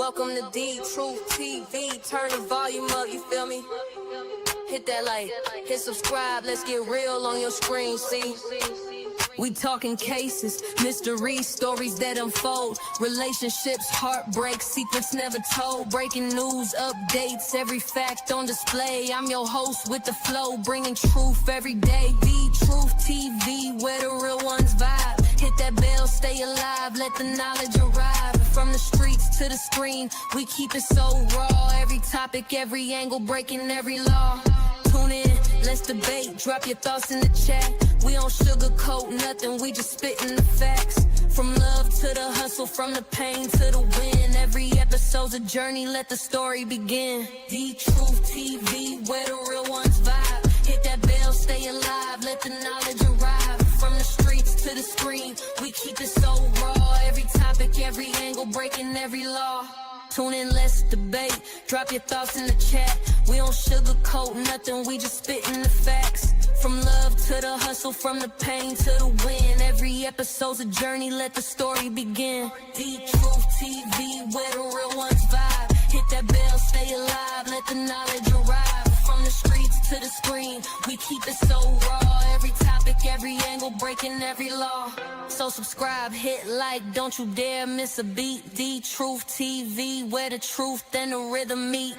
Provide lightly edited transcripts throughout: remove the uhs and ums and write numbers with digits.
Welcome to D Truth TV. Turn the volume up, you feel me? Hit that like, hit subscribe, let's get real on your screen, see? We talking cases, mysteries, stories that unfold, relationships, heartbreak, secrets never told, breaking news, updates, every fact on display. I'm your host with the flow, bringing truth every day. The Truth TV, where the real ones vibe. Hit that bell, stay alive, let the knowledge arrive. From the streets to the screen, we keep it so raw. Every topic, every angle, breaking every law. Tune in, let's debate, drop your thoughts in the chat. We don't sugarcoat nothing, we just spitting the facts. From love to the hustle, from the pain to the win. Every episode's a journey, let the story begin. The Truth TV, where the real ones vibe. Hit that bell, stay alive, let the knowledge arrive. From the streets to the screen, we keep it so raw. Every topic, every angle, breaking every law. Tune in, let's debate, drop your thoughts in the chat. We don't sugarcoat nothing, we just spitting the facts. From love to the hustle, from the pain to the win. Every episode's a journey, let the story begin. The Truth TV, where the real ones vibe. Hit that bell, stay alive, let the knowledge arrive. From the streets to the screen, we keep it so raw. Every topic, every angle, breaking every law. So subscribe, hit like, don't you dare miss a beat. The Truth TV, where the truth and the rhythm meet.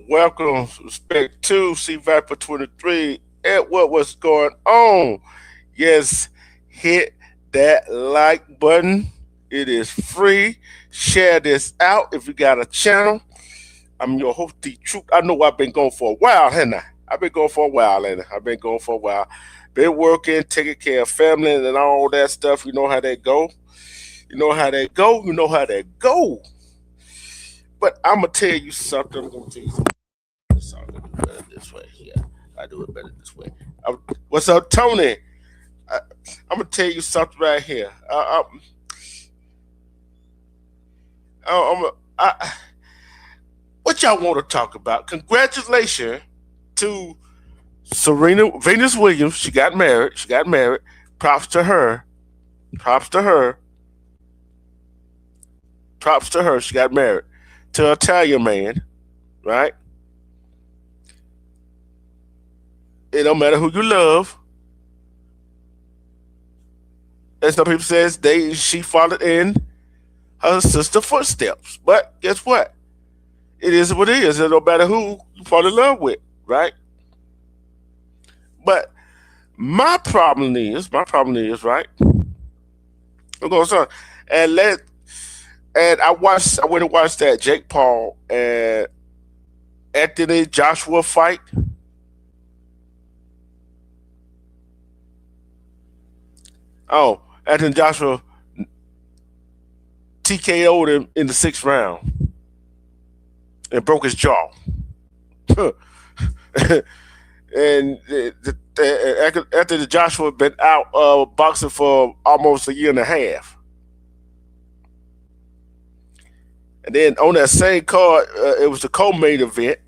Welcome. Respect to C Viper 23 and what's going on. Yes, hit that like button. It is free. Share this out if you got a channel. I'm your host, D Truth. I know I've been going for a while, haven't I? I've been going for a while. Been working, taking care of family and all that stuff. You know how that go. But I'm going to tell you something. This way. Yeah, I do it better this way. What's up, Tony? I'm going to tell you something right here. What y'all want to talk about? Congratulations to Serena Venus Williams. She got married. Props to her. She got married to an Italian man, right? It don't matter who you love. As some people says, she followed in her sister's footsteps. But guess what? It is what it is. It don't matter who you fall in love with, right? But my problem is, right? I'm going to and I went and watched that Jake Paul and Anthony Joshua fight. Oh, Anthony Joshua TKO'd him in the 6th round and broke his jaw. And Anthony Joshua been out boxing for almost a year and a half. And then on that same card, it was the co-main event,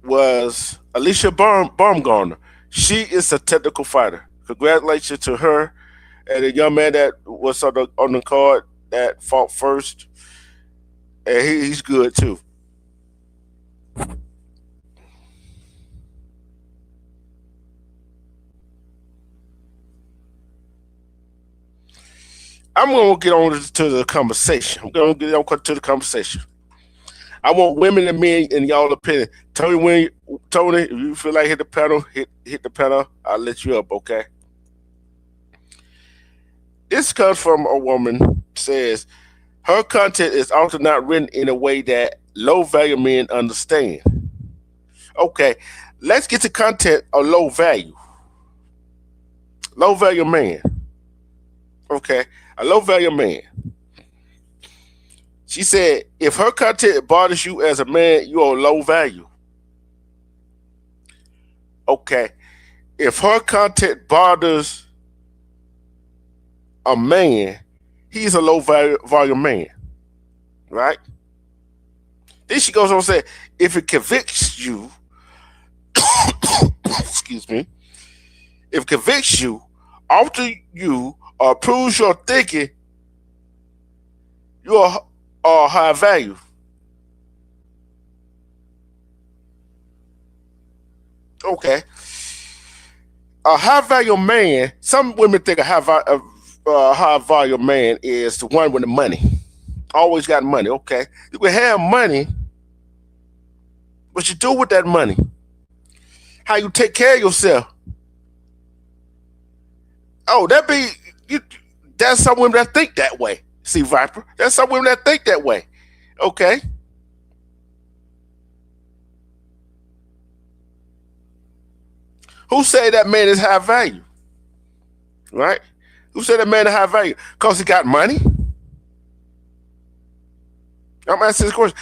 was Alicia Baumgartner. She is a technical fighter. Congratulations to her and the young man that was on the card that fought first. And he's good too. I'm going to get on to the conversation. I want women and men in y'all opinion. Tony, if you feel like hit the pedal, hit the pedal. I'll let you up, okay? This comes from a woman says her content is often not written in a way that low value men understand. Okay, let's get to content of low value. Low value man. Okay, a low value man. She said, if her content bothers you as a man, you're low value. Okay, if her content bothers a man, he's a low value man, right? Then she goes on to say, if it convicts you, excuse me, if it convicts you, alter you, or proves your thinking, you are high value. Okay. A high value man, some women think a high value man is the one with the money. Always got money. Okay. You can have money. What you do with that money? How you take care of yourself? Oh, that's some women that think that way. See, Viper, that's some women that think that way. Okay. Who say that man is high value? Right? Who said that man is high value? Because he got money? I'm asking this question.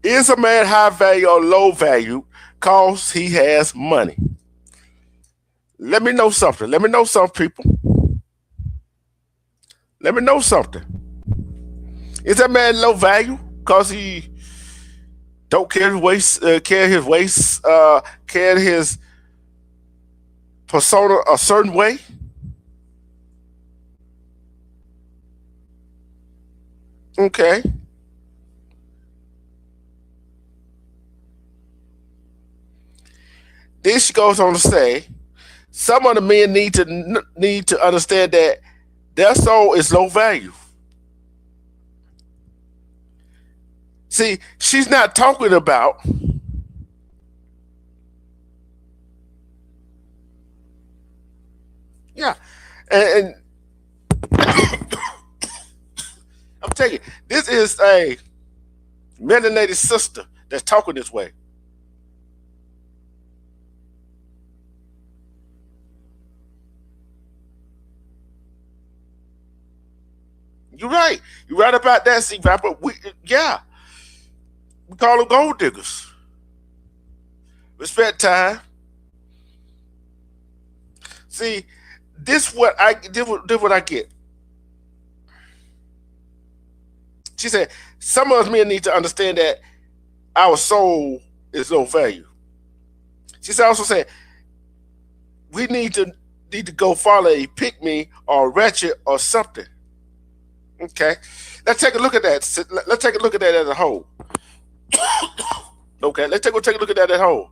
Is a man high value or low value because he has money? Let me know something. Let me know something, people. Let me know something. Is that man low value because he don't care his waist, care his persona a certain way? Okay. Then she goes on to say, some of the men need to understand that their soul is low value. See, she's not talking about yeah, and I'm telling you, this is a melanated sister that's talking this way. You're right. You're right about that, C. But yeah, we call them gold diggers. Respect time. See, this what I get. She said, some of us men need to understand that our soul is low value. She also said, we need to go follow a pick me or a wretched or something. Okay, let's take a look at that. Let's take a look at that as a whole. Okay, let's take a look at that as a whole.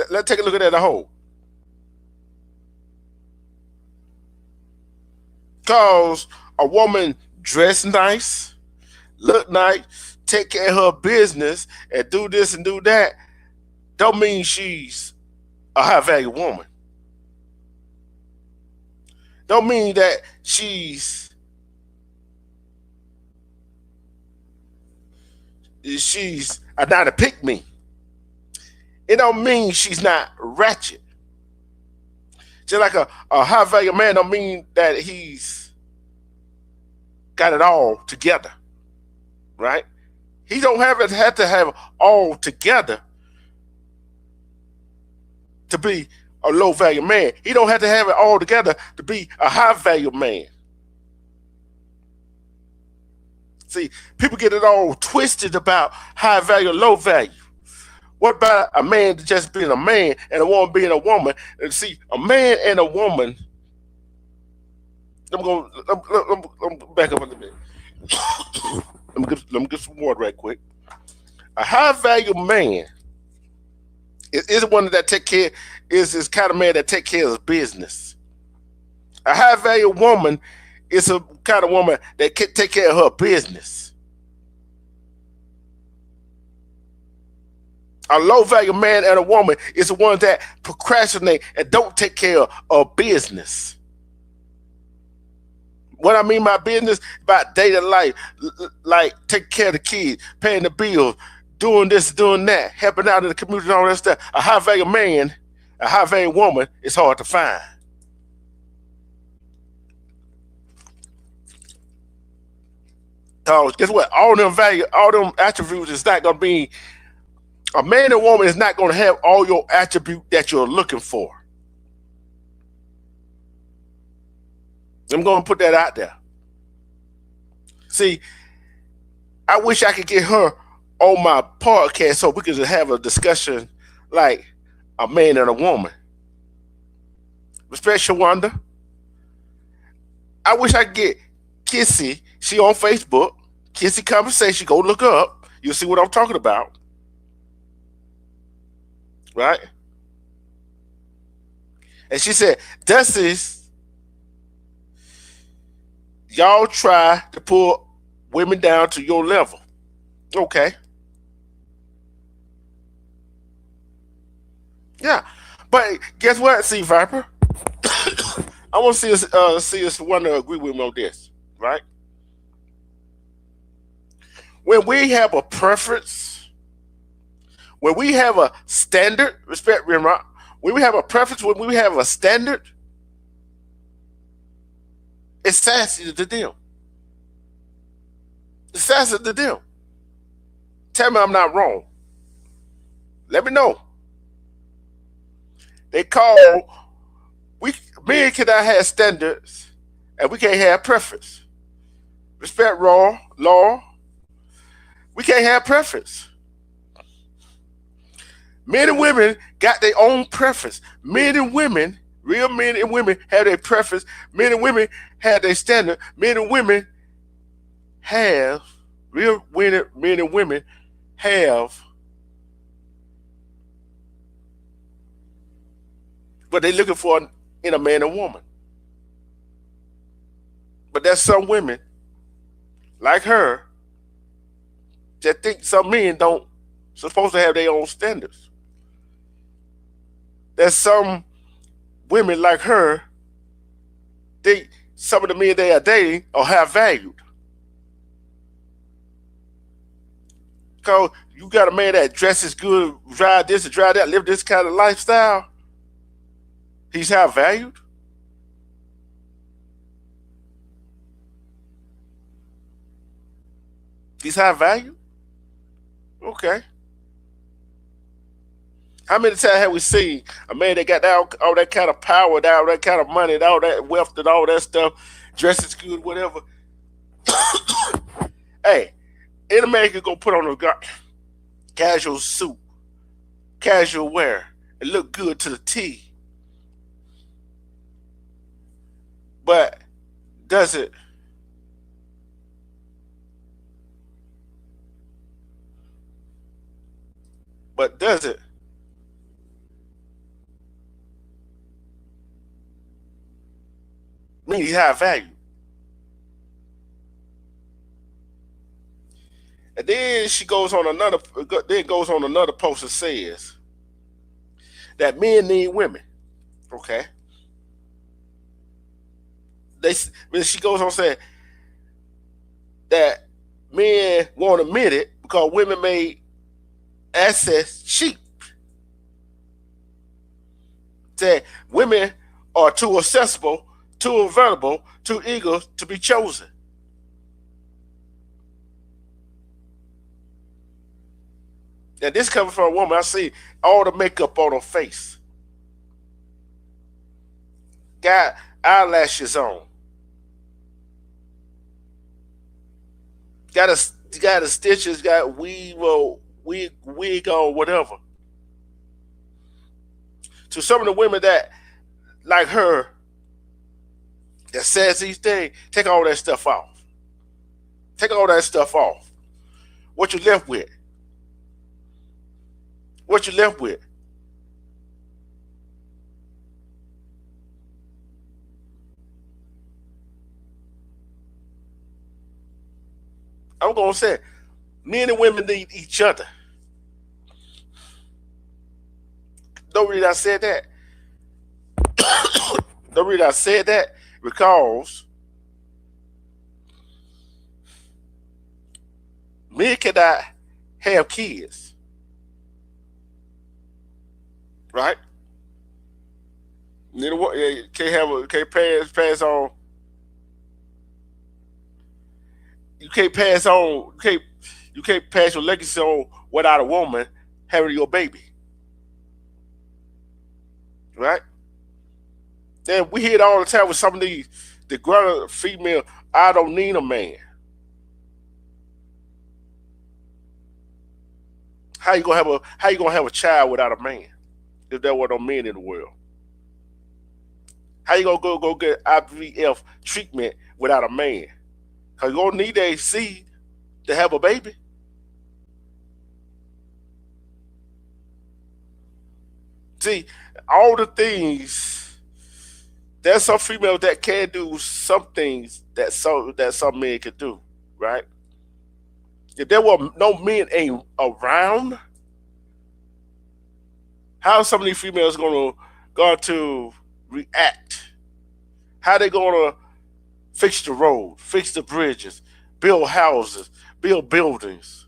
Let's take a look at that as a whole. Cause a woman dress nice, look nice, take care of her business, and do this and do that, don't mean she's a high value woman. Don't mean that she's not a pick me. It don't mean she's not ratchet. Just like a high value man don't mean that he's got it all together, right? He don't have to have all together to be a low value man. He don't have to have it all together to be a high value man. See, people get it all twisted about high value, low value. What about a man just being a man and a woman being a woman? And see, a man and a woman. I'm back up a little bit. let me get some water right quick. A high value man is one that take care, is this kind of man that take care of his business. A high value woman is a kind of woman that can take care of her business. A low value man and a woman is the one that procrastinate and don't take care of business. What I mean by business, about daily life, like taking care of the kids, paying the bills, doing this, doing that, helping out in the community and all that stuff. A high value man A high value woman is hard to find. Guess what? All them attributes is not gonna be. A man and woman is not gonna have all your attribute that you're looking for. I'm gonna put that out there. See, I wish I could get her on my podcast so we could have a discussion like a man and a woman. Respect Shawanda. I wish I could get Kissy. She on Facebook. Kissy Conversation. Go look her up. You'll see what I'm talking about. Right? And she said, Dusty's, y'all try to pull women down to your level. Okay. Yeah. But guess what, C Viper? I want to see us want to agree with me on this, right? When we have a preference, when we have a standard, respect Rimrock, when we have a preference, when we have a standard, it's sassy to them. It's sassy to them. Tell me I'm not wrong. Let me know. They call, men cannot have standards and we can't have preference. Respect law. We can't have preference. Men and women got their own preference. Men and women, real men and women have their preference. Men and women have their standard. Men and women have, real men and women have what they're looking for in a man and woman. But there's some women like her that think some men don't supposed to have their own standards. There's some women like her, some of the men they are dating are have valued. Because you got a man that dresses good, drive this and drive that, live this kind of lifestyle. He's high valued. He's high valued? Okay. How many times have we seen a man that got all that kind of power, all that kind of money, all that wealth and all that stuff, dresses good, whatever? Hey, any man can go put on a casual suit, casual wear, and look good to the T. But does it? But does it? Mean he's high value. And then she goes on another post and says that men need women. Okay. She goes on saying that men won't admit it because women made access cheap. That women are too accessible, too available, too eager to be chosen. And this coming from a woman, I see all the makeup on her face. Got eyelashes on. Got a stitches, got weave or wig on, whatever. To some of the women that like her that says these things, take all that stuff off. Take all that stuff off. What you left with? What you left with? I'm gonna say, men and women need each other. The reason I said that, the reason I said that because men cannot have kids, right? Can't pass on. You can't pass on. You can't pass your legacy on without a woman having your baby, right? Then we hear it all the time with some of the grown female. I don't need a man. How you gonna have a child without a man? If there were no men in the world, how you gonna go get IVF treatment without a man? Cause you gonna need a seed to have a baby. See, all the things there's some females that can do some things that some men can do, right? If there were no men ain't around, how are some of these females going to react? How they gonna fix the road, fix the bridges, build houses, build buildings?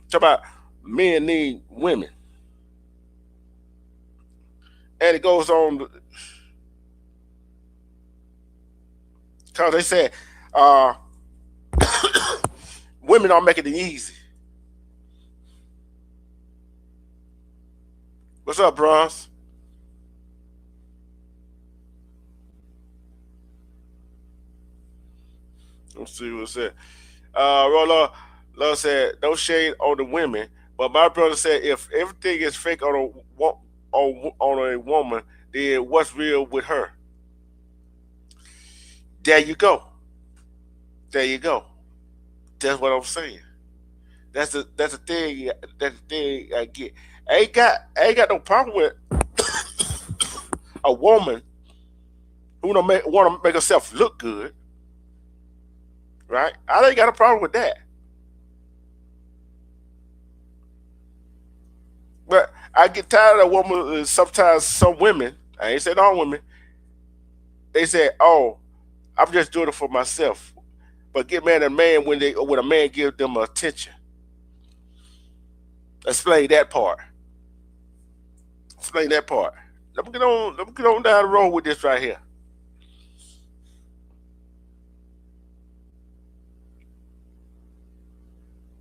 Talk about men need women, and it goes on because they said uh, women are making it easy. What's up, bros? Let's see what's that. Rolla Love said, no shade on the women, but my brother said if everything is fake on on a woman, then what's real with her? There you go. There you go. That's what I'm saying. That's the thing. That's the thing I get. I ain't got no problem with a woman who don't want to make herself look good, right? I ain't got a problem with that. But I get tired of women. Sometimes some women, I ain't saying all women, they say, "Oh, I'm just doing it for myself." But get mad at a man when a man gives them attention. Explain that part. Explain that part. Let me get on. Let me get on down the road with this right here.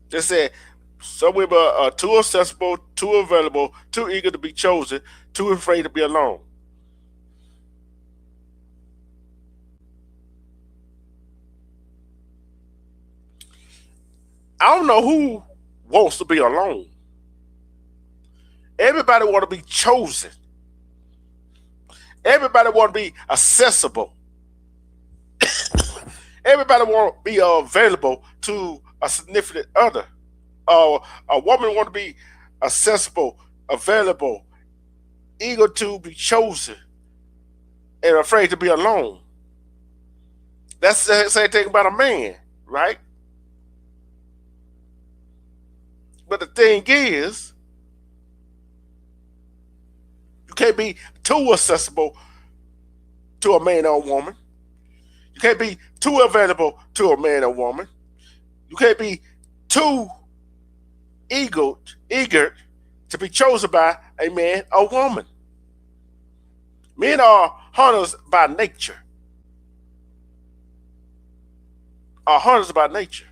They said some women are too accessible, too available, too eager to be chosen, too afraid to be alone. I don't know who wants to be alone. Everybody want to be chosen. Everybody want to be accessible. Everybody want to be available to a significant other. A woman want to be accessible, available, eager to be chosen, and afraid to be alone. That's the same thing about a man, right? But the thing is, you can't be too accessible to a man or a woman. You can't be too available to a man or woman. You can't be too eager, eager to be chosen by a man or woman. Men are hunters by nature. Are hunters by nature,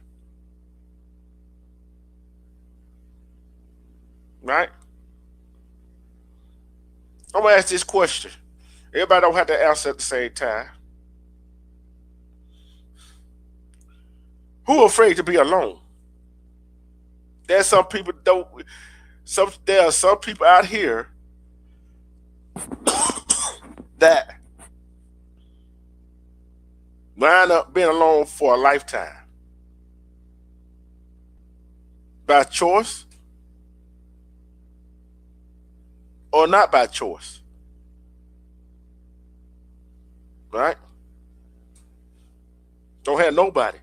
right? I'm gonna ask this question. Everybody don't have to answer at the same time. Who afraid to be alone? There's some people don't. There are some people out here that wind up being alone for a lifetime by choice or not by choice, right? Don't have nobody.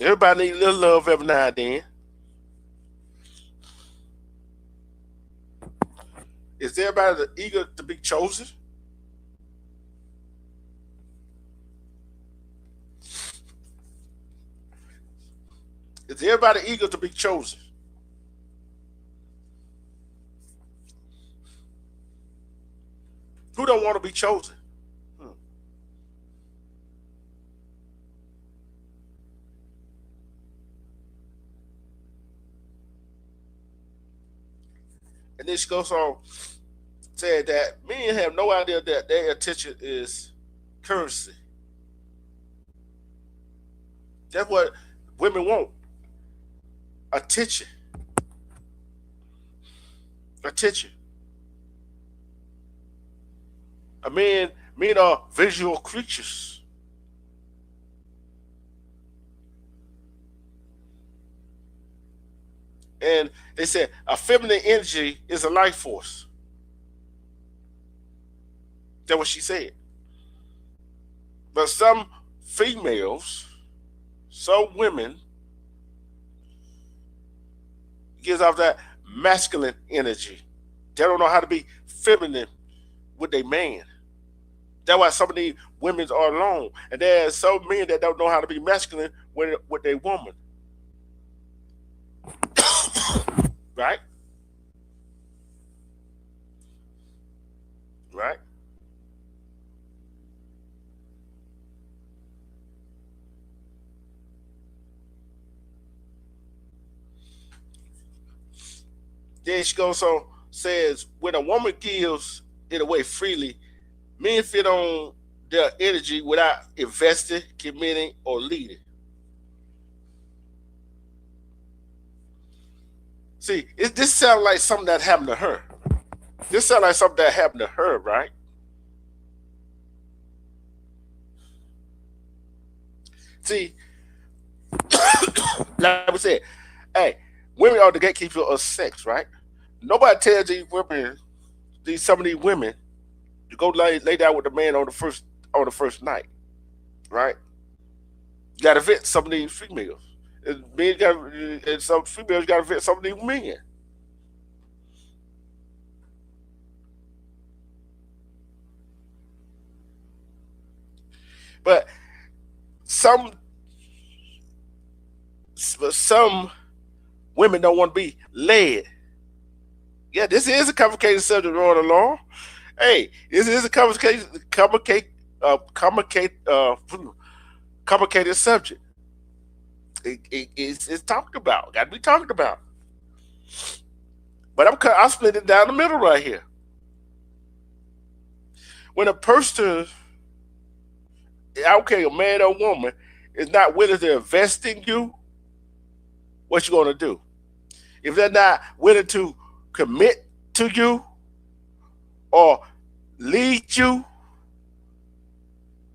Everybody need a little love every now and then. Is everybody eager to be chosen? Is everybody eager to be chosen? Who don't want to be chosen? Hmm. And then she goes on, said that men have no idea that their attention is currency. That's what women want. Attention. Attention. Men are visual creatures. And they said a feminine energy is a life force. That's what she said. But some females, some women gives off that masculine energy. They don't know how to be feminine with their man. That's why some of these women are alone. And there's some men that don't know how to be masculine with their woman. Right? Right? Then she goes on, says, when a woman gives it away freely, men fit on their energy without investing, committing, or leading. See, this sounds like something that happened to her. This sounds like something that happened to her, right? See, like I said, hey, women are the gatekeeper of sex, right? Nobody tells these women, some of these women, to go lay down with the man on the first night, right? You got to vet some of these females. And some females got to vet some of these men. But some some women don't want to be led. Yeah, this is a complicated subject, Lord along. Hey, this is a complicated subject. It's talked about. Got to be talked about. But I'm split it down the middle right here. When a person, I don't care, a man or woman, is not willing to invest in you, what you gonna do? If they're not willing to commit to you or lead you,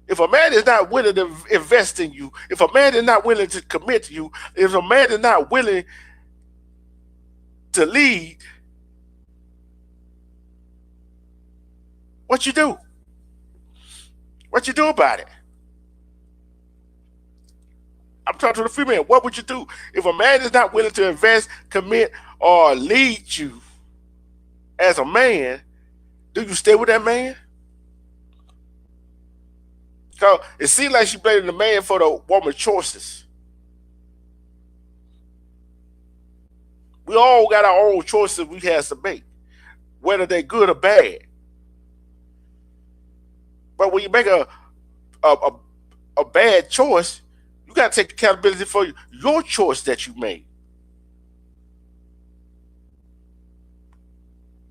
if a man is not willing to invest in you, if a man is not willing to commit to you, if a man is not willing to lead, what you do? What you do about it? I'm talking to the female. What would you do if a man is not willing to invest, commit, or lead you as a man? Do you stay with that man? So it seems like she blaming the man for the woman's choices. We all got our own choices we have to make, whether they're good or bad. But when you make a, a bad choice, you got to take accountability for your choice that you made.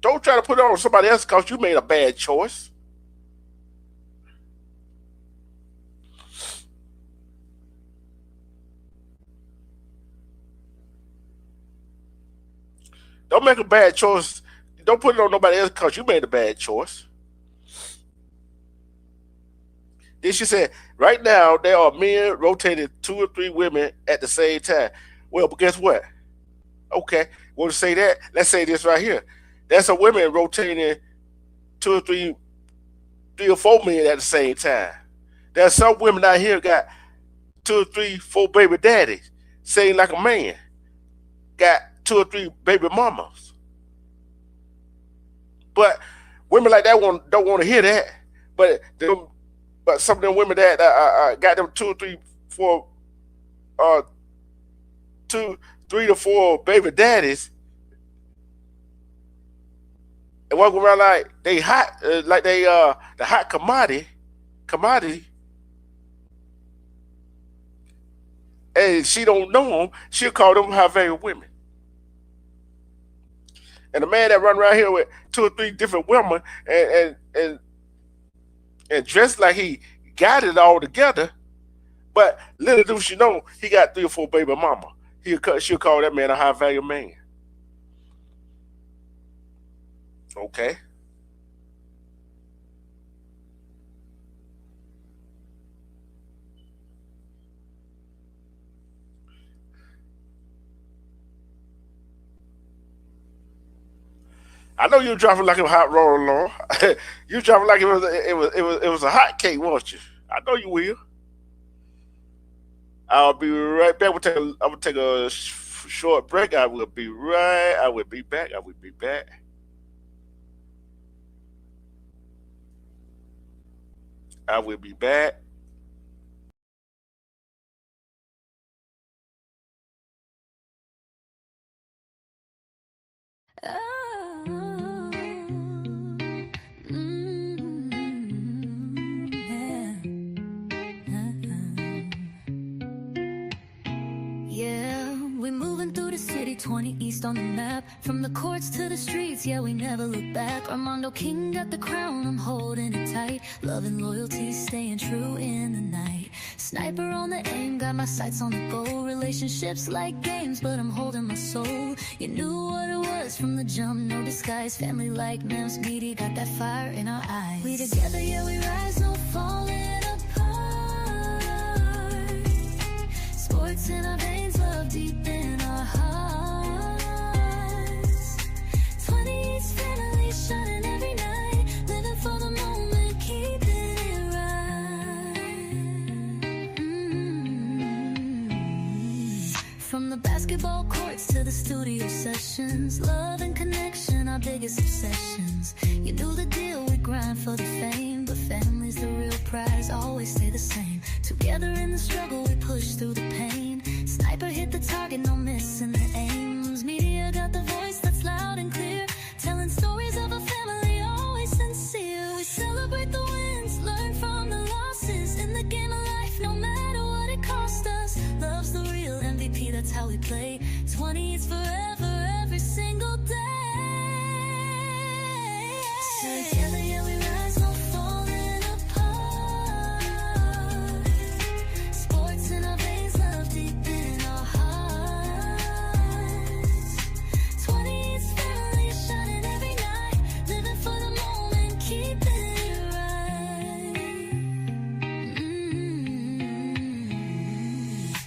Don't try to put it on somebody else because you made a bad choice. Don't make a bad choice. Don't put it on nobody else because you made a bad choice. Then she said, right now there are men rotating 2 or 3 women at the same time. Well, but guess what? Okay, want to say that? Let's say this right here. That's a women rotating 2 or 3 or 4 men at the same time. There's some women out here got 2 or 3, 4 baby daddies, saying like a man, got 2 or 3 baby mamas. But women like that don't want to hear that. But some of them women that got them 2 or 3, 4 2, 3 to 4 baby daddies and walk around like they hot, like they the hot commodity, and she don't know them, she'll call them high value women. And a man that run around here with 2 or 3 different women and dressed like he got it all together, but little do she know he got 3 or 4 baby mama. She'll call that man a high value man. Okay. I know you driving like a hot roller, Laura. You driving like it was a hot cake, won't you? I know you will. I'll be right back. I'm gonna take a short break. I will be right. I will be back. I will be back. I will be back. Oh, yeah, we're moving through the city, 20 East on the map. From the courts to the streets, yeah, we never look back. Armando King got the crown, I'm holding it tight. Love and loyalty, staying true in the night. Sniper on the aim, got my sights on the goal. Relationships like games, but I'm holding my soul. You knew what it was from the jump, no disguise. Family like Mims, Meaty, got that fire in our eyes. We together, yeah, we rise, no falling apart. Sports in our veins, love deep in our hearts. 20s family shining every night, living for the moment, keeping it right. From the basketball courts to the studio sessions, love and connection, our biggest obsessions. You knew the deal, we grind for the fame, but family's the real prize, always stay the same. Together in the struggle, we push through the pain. Sniper hit the target, no missing the aims. Media got the voice that's loud and clear, telling stories of a family always sincere. We celebrate the wins, learn from the losses, in the game of life, no matter what it cost us. Love's the real MVP, that's how we play. 20 is forever, every single day. Together, yeah, we rise, no falling apart. Sports in our veins, love deep in our hearts. 20 is family shining every night, living for the moment, keeping it right.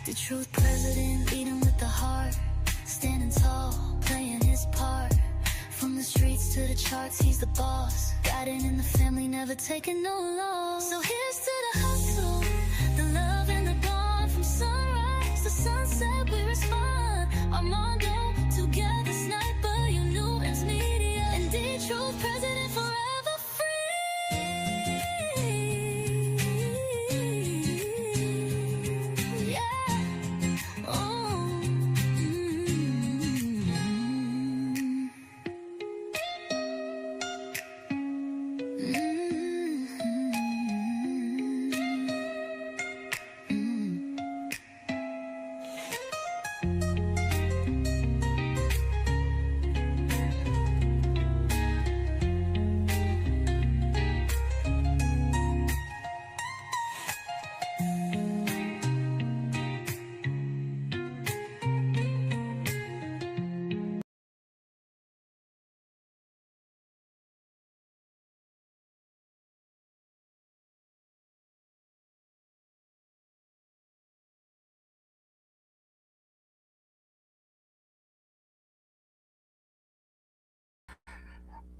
The truth president, leading with the heart, standing tall, playing his part. From the streets to the charts, he's the boss. Guiding in the family, never taking no loss. So here's to the hustle, the love and the bond. From sunrise to sunset, we respond. Armando, together, Sniper, you knew it's media. And D-Truth, president forever free. Yeah. Oh.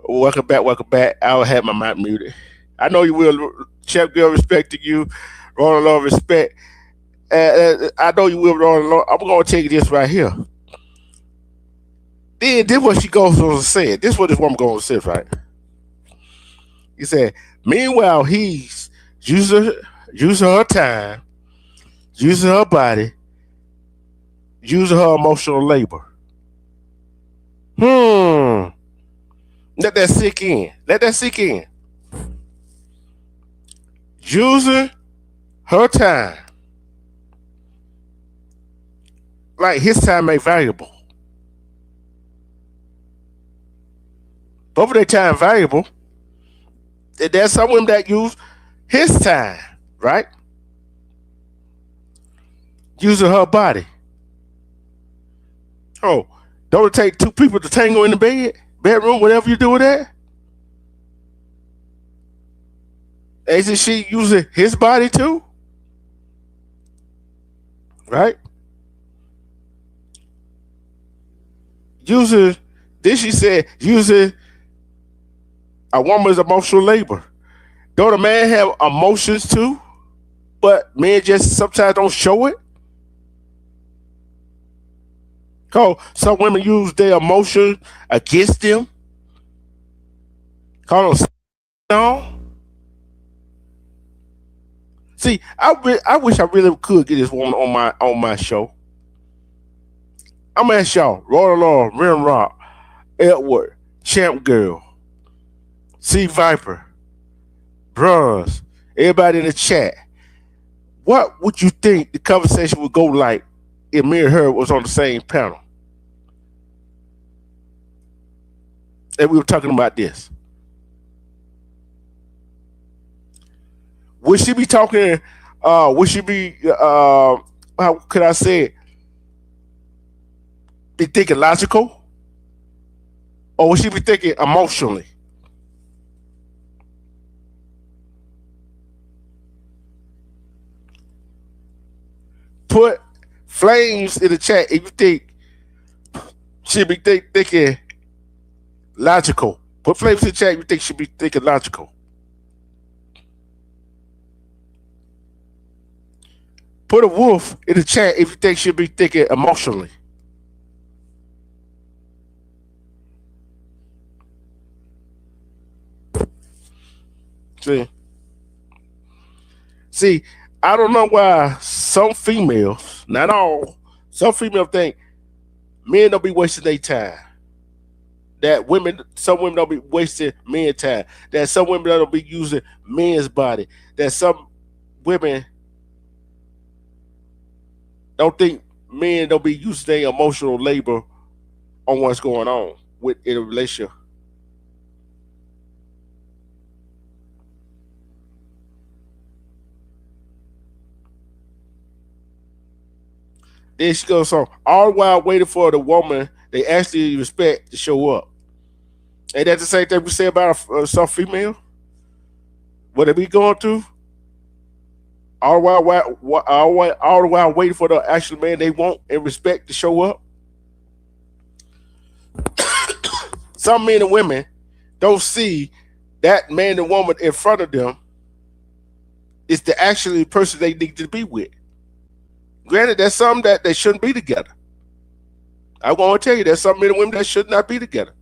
Welcome back. Welcome back. I'll have my mic muted. I know you will. Chef Girl, respect to you. Rolling Love, respect. I know you will, Rolling Love. I'm going to take this right here. Then this what she goes on to say. This what this woman going to say, right? He said, meanwhile, he's using her time, using her body, using her emotional labor. Hmm. Let that sink in. Let that sink in. Using her time, like his time ain't valuable. Both of their time valuable. There's some women that use his time, right? Using her body. Oh, don't it take two people to tango in the bedroom, whatever you do with that? Isn't she using his body too? Right? Using, then she said, using a woman's emotional labor. Don't a man have emotions too? But men just sometimes don't show it? Cause some women use their emotion against them. Call them no. See, I wish I really could get this woman on my show. I'm gonna ask y'all, Royal Law, Rim Rock, Edward, Champ Girl, C Viper, Bronze, everybody in the chat. What would you think the conversation would go like if me and her was on the same panel? And we were talking about this. Would she be talking, would she be, how could I say it? Be thinking logical? Or would she be thinking emotionally? Put flames in the chat if you think she'd be thinking logical. Put flames in the chat if you think she'd be thinking logical. Put a wolf in the chat if you think she'll be thinking emotionally. See, I don't know why some females, not all, some females think men don't be wasting their time. That some women don't be wasting men's time. That some women don't be using men's body. That some women don't think men don't be using their emotional labor on what's going on in a relationship. Then she goes on, all while waiting for the woman they actually respect to show up. Ain't that the same thing we say about some female? What they be going through? All the while waiting for the actual man they want and respect to show up. Some men and women don't see that man and woman in front of them is the actually person they need to be with. Granted, there's some that they shouldn't be together. I want to tell you, there's some men and women that should not be together.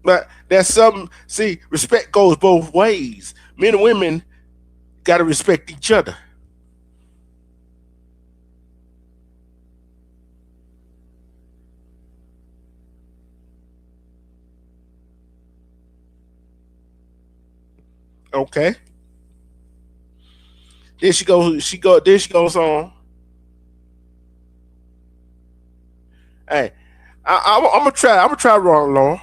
But there's some, see, respect goes both ways. Men and women got to respect each other. Okay. Then she goes on. Hey, I'm gonna try. I'm gonna try wrong, Lauren.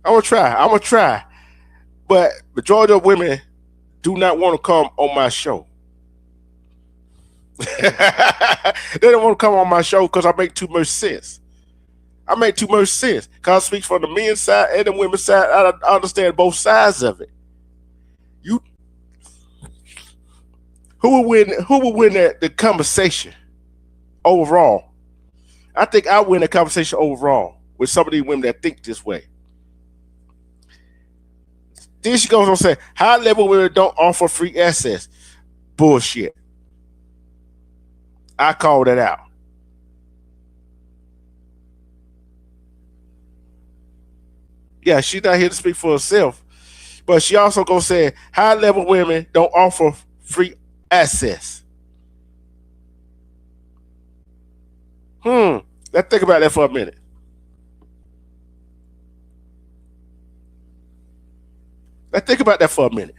I'm gonna try. But majority of women do not want to come on my show. They don't want to come on my show because I make too much sense. I make too much sense because I speak from the men's side and the women's side. I understand both sides of it. You, who will win? Who will win the conversation overall? I think I win the conversation overall with some of these women that think this way. Then she goes on to say, high level women don't offer free access. Bullshit. I call that out. Yeah, she's not here to speak for herself, But she also gonna say high level women don't offer free access. Let's think about that for a minute. Let's think about that for a minute.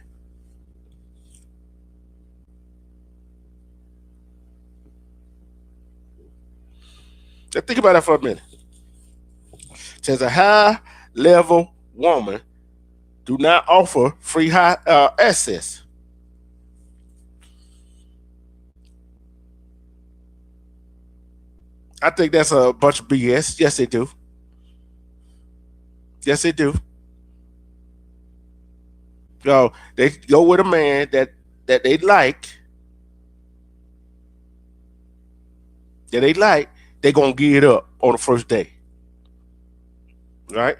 Let's think about that for a minute. Says a high level woman do not offer free high access. I think that's a bunch of BS. Yes, they do. Yes, they do. So they go with a man that they like, they're gonna give it up on the first day. Right?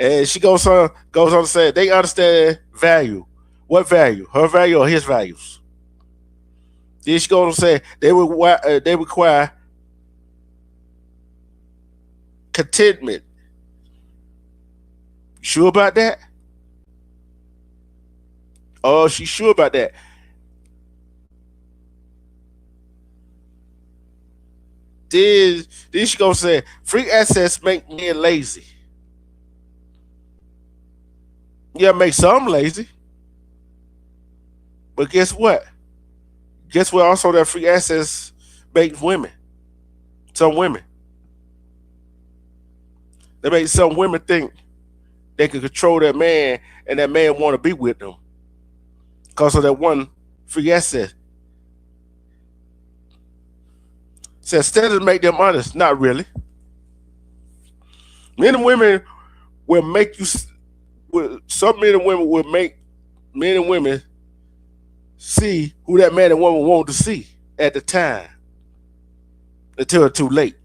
And she goes on to say they understand value. What value? Her value or his values? Then she goes on to say they require contentment. You sure about that? Oh, she's sure about that. Then she gonna say free access make men lazy. Yeah, make some lazy. But guess what? Guess what? Also, that free access makes women. Some women. They make some women think they can control that man, and that man want to be with them because of that one free access. So instead of make them honest, not really. Men and women will make you. Some men and women will make men and women see who that man and woman want to see at the time until it's too late.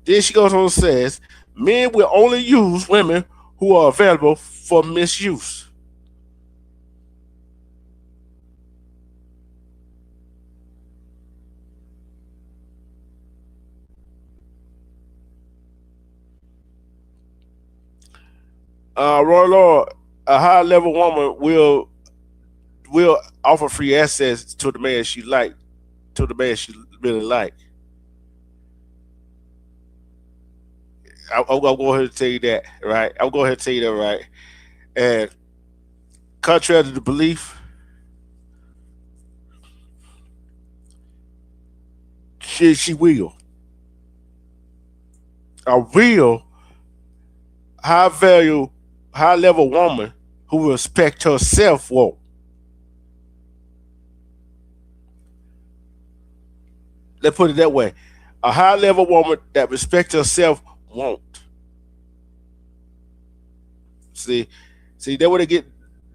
Then she goes on and says, men will only use women who are available for misuse. Roy Lord, a high level woman will offer free access to the man she like, to the man she really like. I'll go ahead and tell you that, right? I'll go ahead and tell you that, right? And contrary to the belief, she will. A real high value, high level woman who will respect herself won't. Let's put it that way. A high level woman that respects herself won't. See, that would get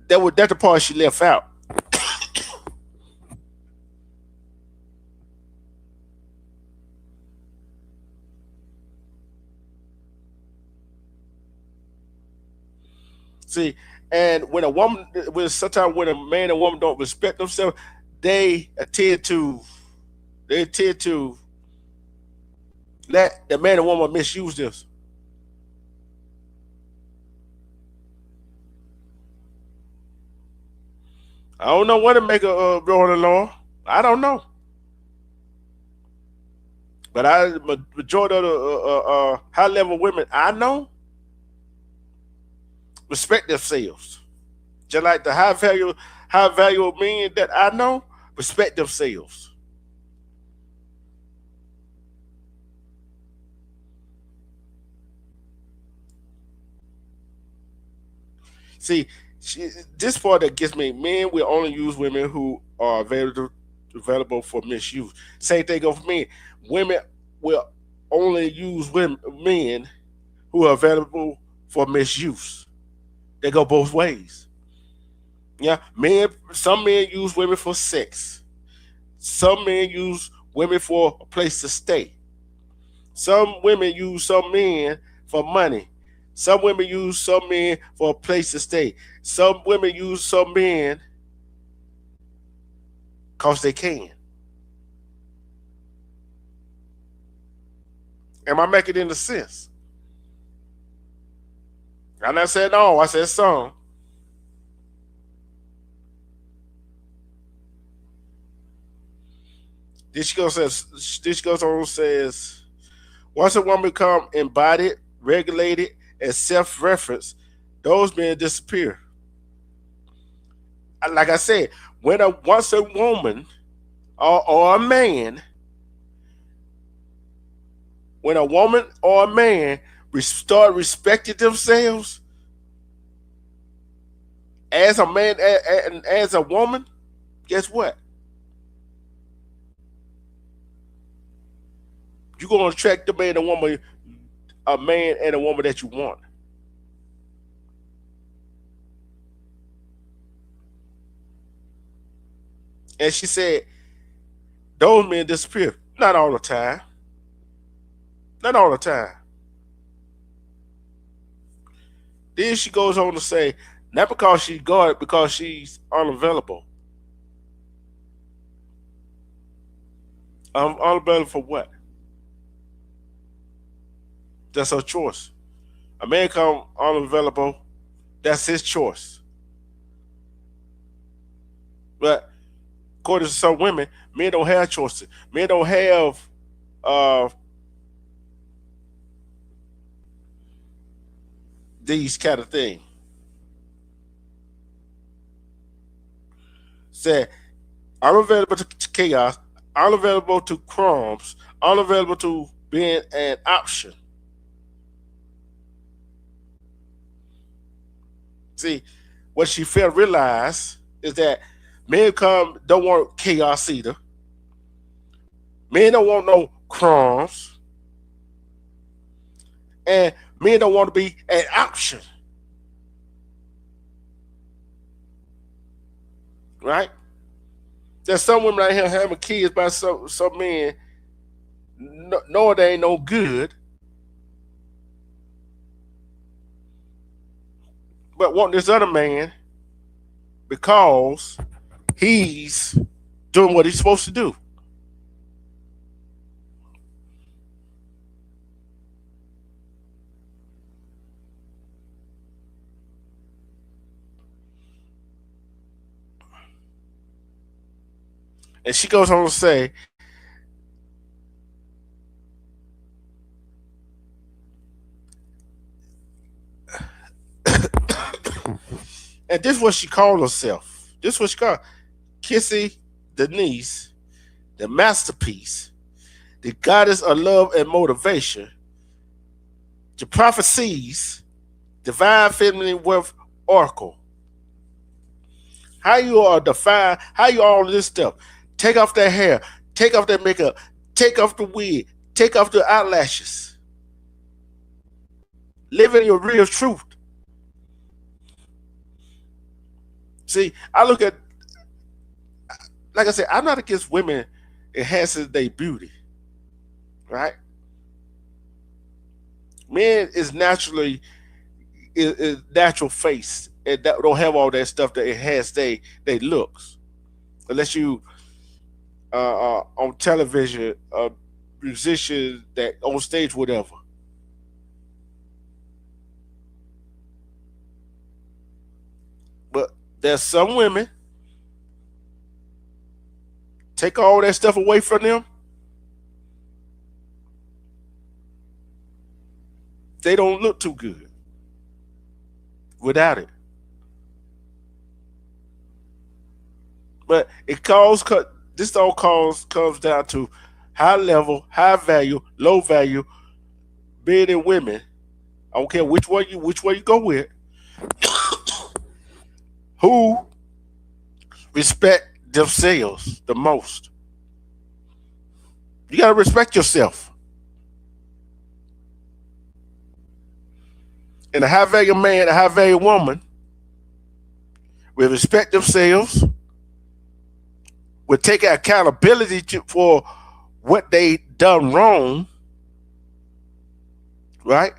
that's the part she left out. See, and when a man and woman don't respect themselves, they tend to let the man and woman misuse this. I don't know what to make a rolling law. I don't know, but majority of the high level women I know respect themselves. Just like the high value men that I know respect themselves. See, this part that gets me, men will only use women who are available for misuse. Same thing goes for men. Women will only use men who are available for misuse. They go both ways. Yeah, some men use women for sex. Some men use women for a place to stay. Some women use some men for money. Some women use some men for a place to stay. Some women use some men because they can. Am I making any sense? I never said no, I said some. This goes on and says, once a woman become embodied, regulated, and self-referenced, those men disappear. Like I said, once a woman or a man, when a woman or a man start respecting themselves as a man and as a woman, guess what? You're gonna attract the man and woman, a man and a woman that you want. And she said, those men disappear. Not all the time. Not all the time. Then she goes on to say, not because she's guarded, because she's unavailable. Unavailable for what? That's her choice. A man come unavailable, that's his choice. But according to some women, men don't have choices. Men don't have uh, these kind of things. Say, I'm available to chaos, unavailable to crumbs, unavailable to being an option. See, what she failed to realize is that men come don't want chaos either. Men don't want no crumbs. And men don't want to be an option. Right? There's some women out here having kids by some men knowing they ain't no good, but want this other man because he's doing what he's supposed to do. And she goes on to say, and this is what she called herself. This is what she called Kissy Denise, the masterpiece, the goddess of love and motivation, the prophecies, divine feminine worth oracle. How you are defined, how you all this stuff. Take off that hair, take off that makeup, take off the wig, take off the eyelashes. Live in your real truth. See, I look at, like I said, I'm not against women enhancing their beauty, right? Men is naturally is natural face and that don't have all that stuff that enhance they looks, unless you on television, musician that on stage, whatever. But there's some women take all that stuff away from them, they don't look too good without it. But it calls this all comes down to high level, high value, low value men and women. I don't care which way you go with, who respect themselves the most. You gotta respect yourself. And a high value man, a high value woman will respect themselves, will take accountability for what they done wrong, right?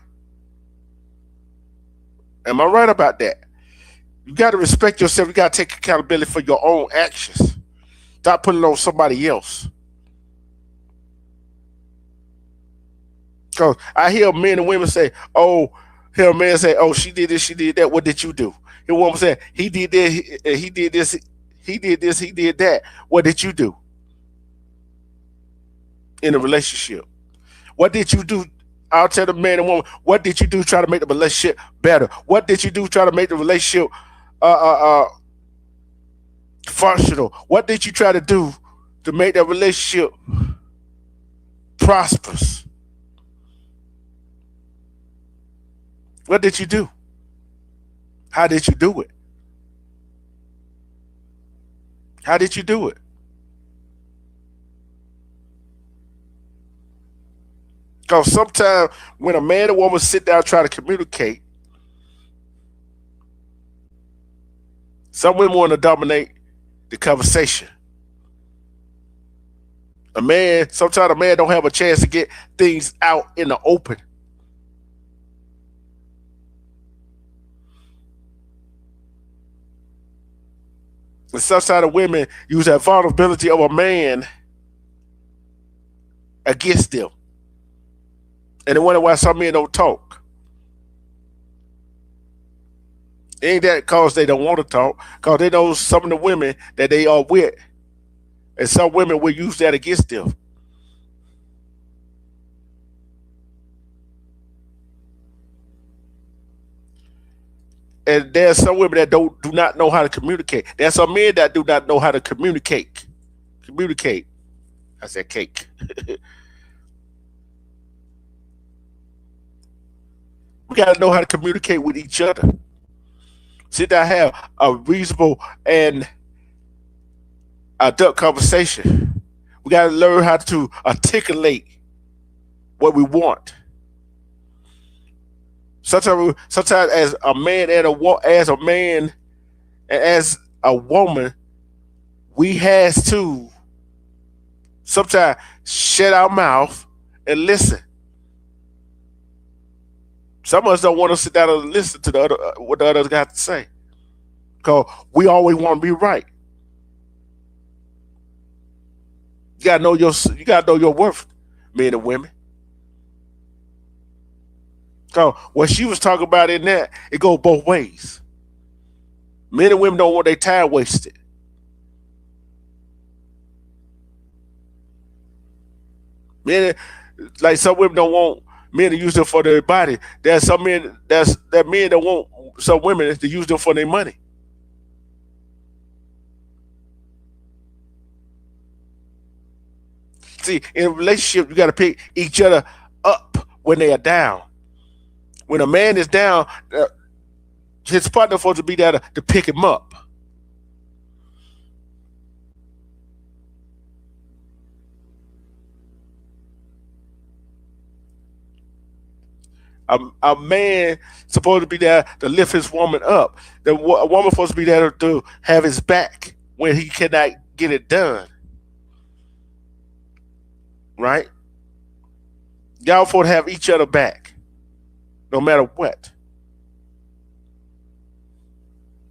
Am I right about that? You got to respect yourself. You got to take accountability for your own actions. Stop putting it on somebody else. Cause I hear men and women say, "Oh," hear a man say, "Oh, she did this, she did that. What did you do?" Hear a woman say, "He did that, he did this, he did this, he did that. What did you do in a relationship? What did you do?" I'll tell the man and woman, what did you do to try to make the relationship better? What did you do to try to make the relationship uh, uh, uh, functional? What did you try to do to make that relationship prosperous? What did you do? How did you do it? How did you do it? Because sometimes when a man and woman sit down try to communicate, some women want to dominate the conversation. Sometimes a man don't have a chance to get things out in the open. And sometimes the women use that vulnerability of a man against them. And they wonder why some men don't talk. Ain't that because they don't want to talk? Because they know some of the women that they are with. And some women will use that against them. And there's some women that do not know how to communicate. There's some men that do not know how to communicate. Communicate. I said cake. We gotta know how to communicate with each other. Sit down, have a reasonable and adult conversation. We gotta learn how to articulate what we want. Sometimes as a man and as a man and as a woman, we has to sometimes shut our mouth and listen. Some of us don't want to sit down and listen to the other what the others got to say, because we always want to be right. You gotta know your worth, men and women. So what she was talking about in that, it goes both ways. Men and women don't want their time wasted. Men, like some women don't want men to use them for their body. There's some men that men that want some women to use them for their money. See, in a relationship, you got to pick each other up when they are down. When a man is down, his partner supposed to be there to pick him up. A man supposed to be there to lift his woman up. A woman supposed to be there to have his back when he cannot get it done. Right? Y'all supposed to have each other back, no matter what.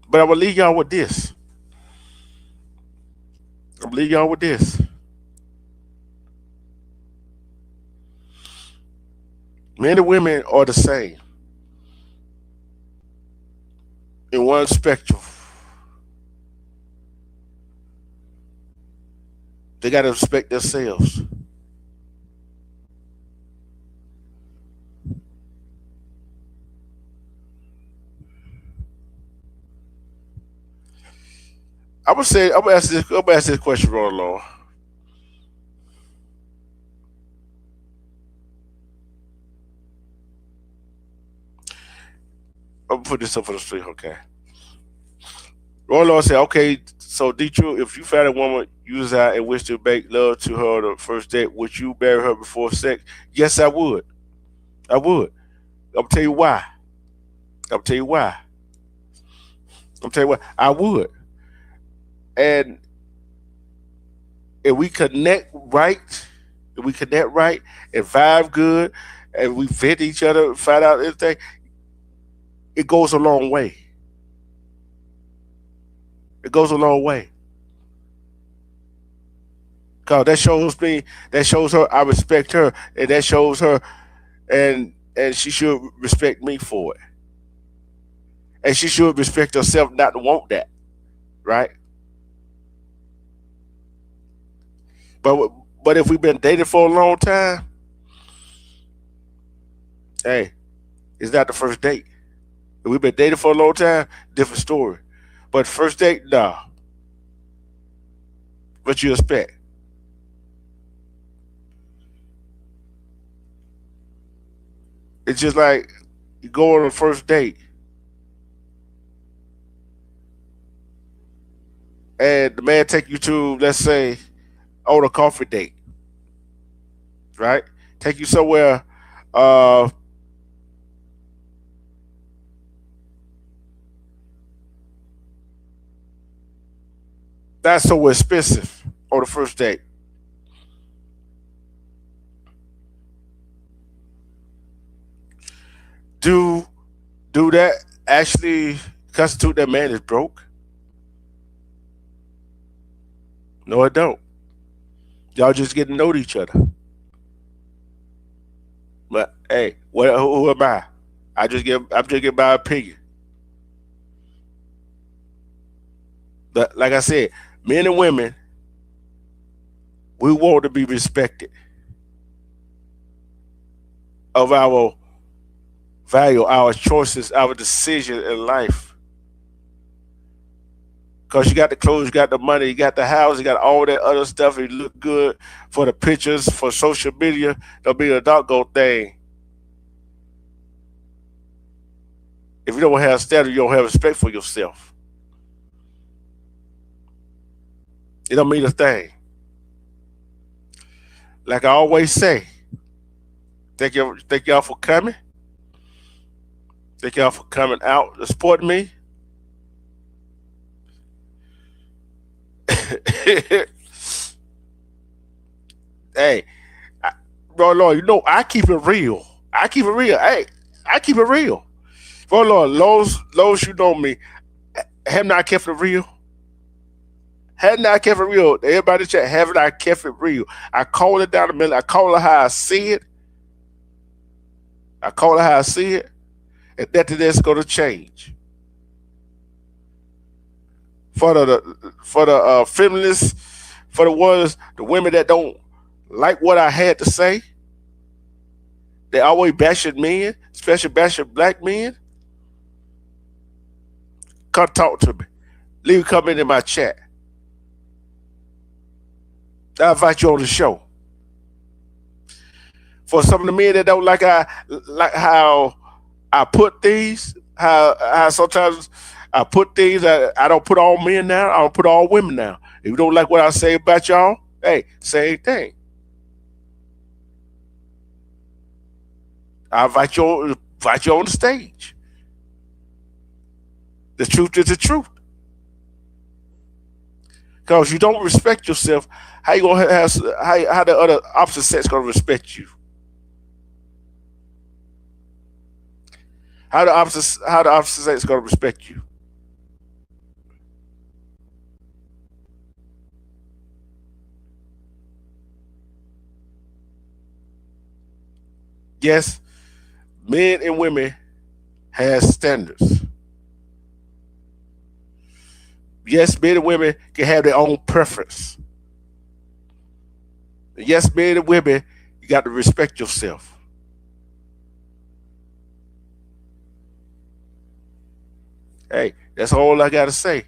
But I'm gonna leave y'all with this. I'm gonna leave y'all with this. Men and women are the same in one spectrum. They gotta respect themselves. I'm gonna ask this question right along. I'm gonna put this up for the street, okay? Roland said, okay, so Deidre, if you found a woman you desire and wish to make love to her on the first date, would you marry her before sex? Yes, I would. I would. I'm tell you why. I'm tell you why. I'm tell you why. I would. And if we connect right, if we connect right and vibe good, and we fit each other, find out everything, it goes a long way. It goes a long way. Cause that shows me, that shows her I respect her, and that shows her and she should respect me for it, and she should respect herself not to want that, right? But but if we've been dating for a long time, hey, it's not the first date. If we've been dating for a long time, different story. But first date, nah. What you expect? It's just like you go on a first date and the man take you to, let's say, on a coffee date, right? Take you somewhere uh not so expensive on the first date. Do do that actually constitute that man is broke? No, it don't. Y'all just getting to know each other. But hey, who am I? I'm just giving my opinion. But like I said, men and women, we want to be respected of our value, our choices, our decisions in life. Cause you got the clothes, you got the money, you got the house, you got all that other stuff. You look good for the pictures, for social media. Don't be a doggone thing. If you don't have standard, you don't have respect for yourself. It don't mean a thing. Like I always say, thank y'all for coming. Thank y'all for coming out to support me. Hey, I, bro, Lord, you know I keep it real. I keep it real. Hey, I keep it real. Bro, Lord, Lowe's, you know me. Have not kept it real. Had not kept it real. Everybody chat, have not kept it real. I call it down the middle. I call it how I see it. I call it how I see it. And that's going to change. For the feminists, for the women that don't like what I had to say, they always bashing men, especially bashing black men. Come talk to me. Leave a comment in my chat. I invite you on the show. For some of the men that don't like how I put things, how sometimes I put things that I don't put all men now, I don't put all women now. If you don't like what I say about y'all, hey, same thing. I invite you on the stage. The truth is the truth. Because you don't respect yourself, how you gonna have how the other opposite sex gonna respect you? How the opposite sex gonna respect you? Yes, men and women have standards. Yes, men and women can have their own preference. Yes, men and women, you got to respect yourself. Hey, that's all I gotta say.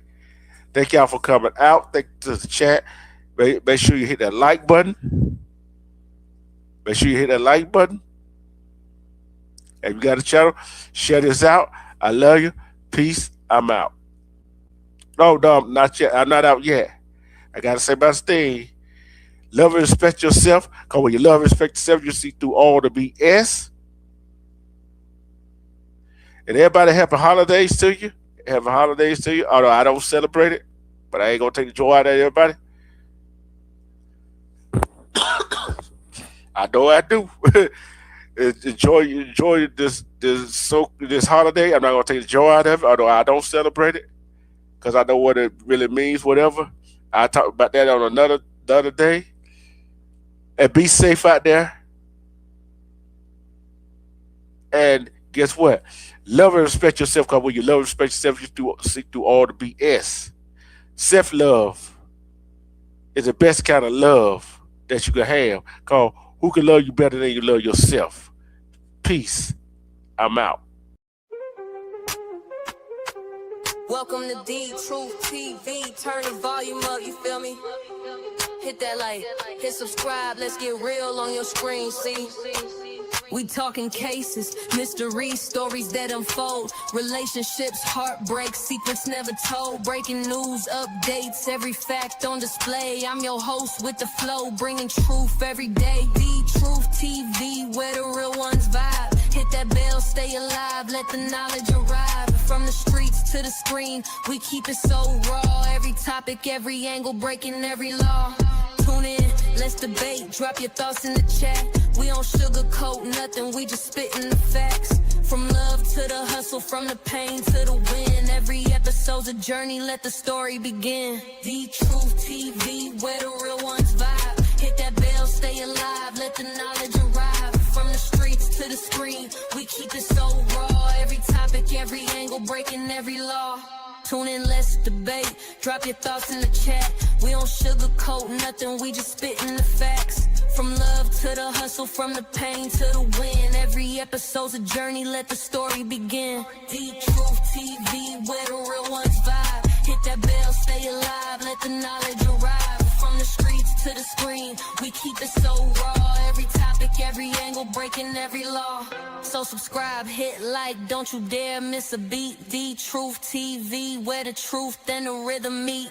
Thank y'all for coming out. Thank you to the chat. Make sure you hit that like button. Make sure you hit that like button. If you got a channel, share this out. I love you. Peace. I'm out. No, no, not yet. I'm not out yet. I gotta say my thing. Love and respect yourself. Cause when you love and respect yourself, you see through all the BS. And everybody happy holidays to you. Happy holidays to you. Although I don't celebrate it, but I ain't gonna take the joy out of everybody. I know I do. Enjoy this holiday. I'm not gonna take the joy out of it, although I don't celebrate it because I know what it really means. Whatever. I talk about that on the other day. And be safe out there. And guess what? Love and respect yourself, because when you love and respect yourself, you see through all the BS. Self-love is the best kind of love that you can have, because who can love you better than you love yourself? Peace. I'm out. Welcome to D Truth TV. Turn the volume up, you feel me? Hit that like, hit subscribe, let's get real on your screen, see? We talking cases, mysteries, stories that unfold, relationships, heartbreaks, secrets never told, breaking news, updates, every fact on display. I'm your host with the flow, bringing truth every day. D Truth TV, where the real ones vibe. Hit that bell, stay alive, let the knowledge arrive. From the streets to the screen, we keep it so raw. Every topic, every angle, breaking every law. Tune in, let's debate, drop your thoughts in the chat. We don't sugarcoat nothing, we just spitting the facts. From love to the hustle, from the pain to the win. Every episode's a journey, let the story begin. The Truth TV, where the real ones vibe. Hit that bell, stay alive, let the knowledge arrive. From the streets to the screen, we keep it so raw. Every topic, every angle, breaking every law. Tune in, let's debate, drop your thoughts in the chat. We don't sugarcoat nothing, we just spitting the facts. From love to the hustle, from the pain to the win. Every episode's a journey, let the story begin. The Truth TV, where the real ones vibe. Hit that bell, stay alive, let the knowledge arrive. From the streets to the screen, we keep it so raw. Every topic, every angle, breaking every law. So subscribe, hit like, don't you dare miss a beat. The Truth TV, where the truth and the rhythm meet.